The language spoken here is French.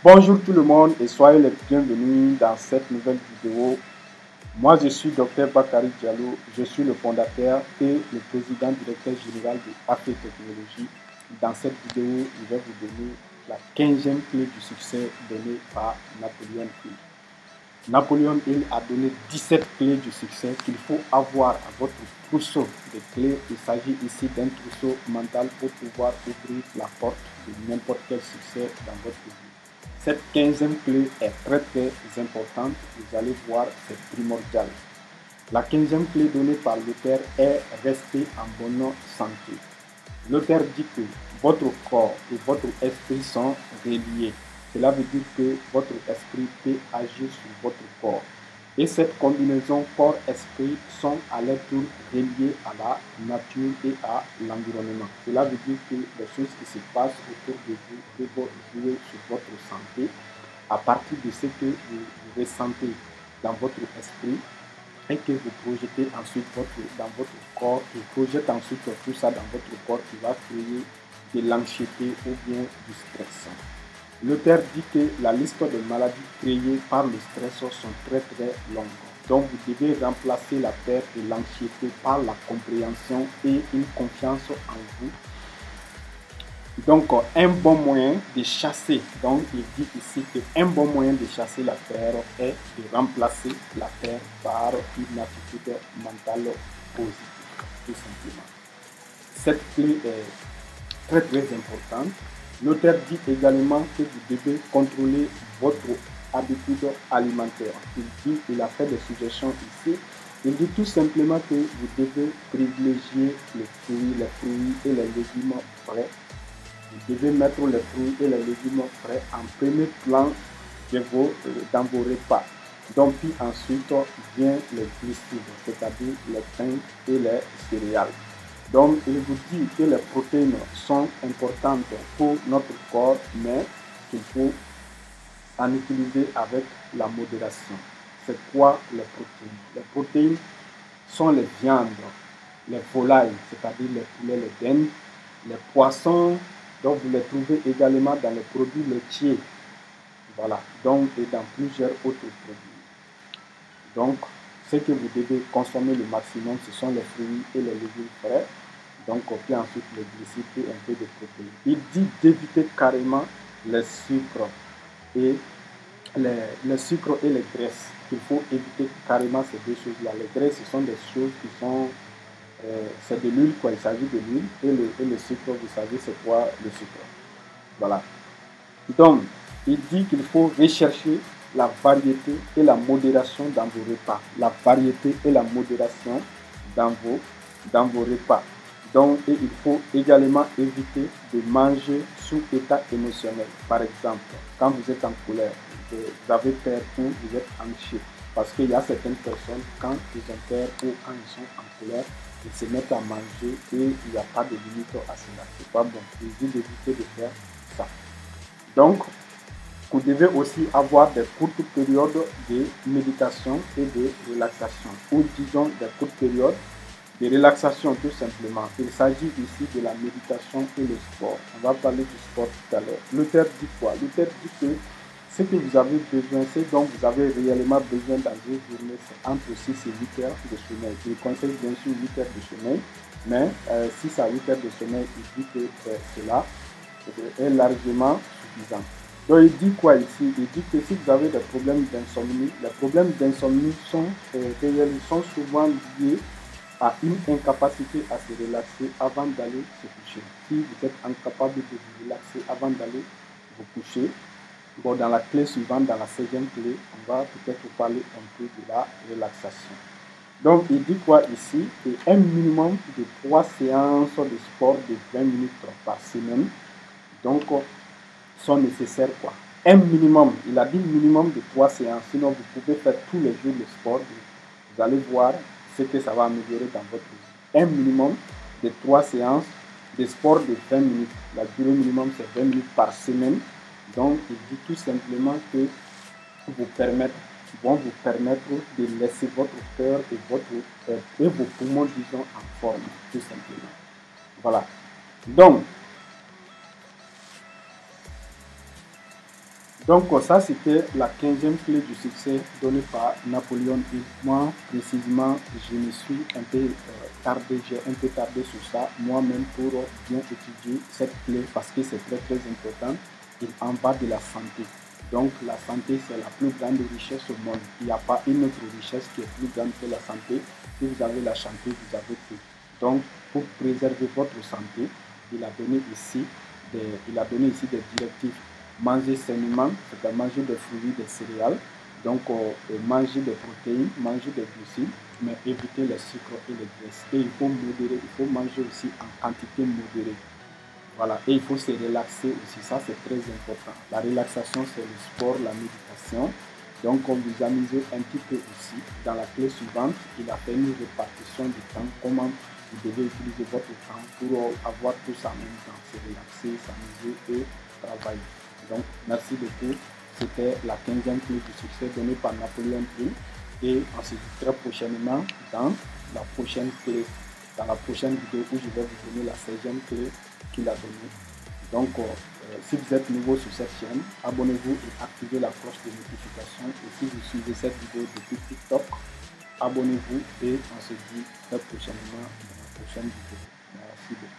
Bonjour tout le monde et soyez les bienvenus dans cette nouvelle vidéo. Moi je suis Dr Bakary Diallo, je suis le fondateur et le président directeur général de AP Technologies. Dans cette vidéo, je vais vous donner la 15e clé du succès donnée par Napoléon Hill. Napoléon Hill a donné 17 clés du succès qu'il faut avoir à votre trousseau de clés. Il s'agit ici d'un trousseau mental pour pouvoir ouvrir la porte de n'importe quel succès dans votre vie. Cette 15e clé est très importante, vous allez voir, c'est primordial. La 15e clé donnée par l'auteur est rester en bonne santé. L'auteur dit que votre corps et votre esprit sont reliés. Cela veut dire que votre esprit peut agir sur votre corps. Et cette combinaison corps-esprit sont à leur tour reliées à la nature et à l'environnement. Cela veut dire que les choses qui se passent autour de vous peuvent jouer sur votre santé à partir de ce que vous ressentez dans votre esprit et que vous projetez ensuite dans votre corps et projette ensuite tout ça dans votre corps qui va créer de l'anxiété ou bien du stress. L'auteur dit que la liste des maladies créées par le stress sont très longues. Donc vous devez remplacer la peur et l'anxiété par la compréhension et une confiance en vous. Donc un bon moyen de chasser, donc il dit ici qu'un bon moyen de chasser la peur est de remplacer la peur par une attitude mentale positive, tout simplement. Cette clé est très importante. L'auteur dit également que vous devez contrôler votre habitude alimentaire. Il a fait des suggestions ici. Il dit tout simplement que vous devez privilégier les fruits et les légumes frais. Vous devez mettre les fruits et les légumes frais en premier plan dans vos repas. Donc puis ensuite vient les glucides, c'est-à-dire les pains et les céréales. Donc, il vous dit que les protéines sont importantes pour notre corps, mais qu'il faut en utiliser avec la modération. C'est quoi les protéines? Les protéines sont les viandes, les volailles, c'est-à-dire les poulets, les dindes, les poissons, donc vous les trouvez également dans les produits laitiers. Voilà, donc et dans plusieurs autres produits. Donc, ce que vous devez consommer le maximum, ce sont les fruits et les légumes frais. Donc, puis ensuite les glucides et un peu de protéines. Il dit d'éviter carrément les sucres et les graisses. Il faut éviter carrément ces deux choses-là. Les graisses, ce sont des choses qui sont... c'est de l'huile, quoi. Il s'agit de l'huile. Et le sucre, vous savez, c'est quoi le sucre? Voilà. Donc, il dit qu'il faut rechercher la variété et la modération dans vos repas. La variété et la modération dans vos repas. Donc, et il faut également éviter de manger sous état émotionnel. Par exemple, quand vous êtes en colère, vous avez peur ou vous êtes anxieux. Parce qu'il y a certaines personnes, quand ils ont peur ou quand ils sont en colère, ils se mettent à manger et il n'y a pas de limite à cela. C'est pas bon. Il dit d'éviter de faire ça. Donc, vous devez aussi avoir des courtes périodes de méditation et de relaxation. Ou disons des courtes périodes de relaxation tout simplement. Il s'agit ici de la méditation et le sport. On va parler du sport tout à l'heure. L'auteur dit quoi? L'auteur dit que ce que vous avez besoin, ce dont vous avez réellement besoin dans une journée, c'est entre 6 et 8 heures de sommeil. Il conseille bien sûr 8 heures de sommeil, mais 6 à 8 heures de sommeil, il dit que cela est largement suffisant. Donc il dit quoi ici? Il dit que si vous avez des problèmes d'insomnie, les problèmes d'insomnie sont souvent liés à une incapacité à se relaxer avant d'aller se coucher. Si vous êtes incapable de vous relaxer avant d'aller vous coucher, bon, dans la clé suivante, dans la 16e clé, on va peut-être vous parler un peu de la relaxation. Donc, il dit quoi ici? Un minimum de 3 séances de sport de 20 minutes par semaine, donc, sont nécessaires, quoi. Un minimum, il a dit minimum de 3 séances, sinon vous pouvez faire tous les jours le sport, vous allez voir ce que ça va améliorer dans votre vie. Un minimum de 3 séances de sport de 20 minutes. La durée minimum, c'est 20 minutes par semaine. Donc, il dit tout simplement que vont vous permettre de laisser votre cœur et vos poumons, disons, en forme, tout simplement. Voilà. Donc, Donc ça, c'était la 15e clé du succès donnée par Napoléon Hill. Moi, précisément, je me suis un peu tardé sur ça moi-même pour bien étudier cette clé parce que c'est très très important. Il en va de la santé. Donc la santé, c'est la plus grande richesse au monde. Il n'y a pas une autre richesse qui est plus grande que la santé. Si vous avez la santé, vous avez tout. Donc, pour préserver votre santé, il a donné ici des directives. Manger sainement, c'est-à-dire manger des fruits, des céréales, donc manger des protéines, manger des glucides, mais éviter les sucres et les graisses. Et il faut modérer, il faut manger aussi en quantité modérée. Voilà, et il faut se relaxer aussi, ça c'est très important. La relaxation, c'est le sport, la méditation. Donc, on vous amusez un petit peu aussi. Dans la clé suivante, il a fait une répartition du temps, comment vous devez utiliser votre temps pour avoir tout ça en même temps, se relaxer, s'amuser et travailler. Donc, merci beaucoup. C'était la 15e clé du succès donnée par Napoléon Hill. Et on se dit très prochainement dans la prochaine clé, dans la prochaine vidéo où je vais vous donner la 16e clé qu'il a donnée. Donc, si vous êtes nouveau sur cette chaîne, abonnez-vous et activez la cloche de notification. Et si vous suivez cette vidéo depuis TikTok, abonnez-vous et on se dit très prochainement dans la prochaine vidéo. Merci beaucoup.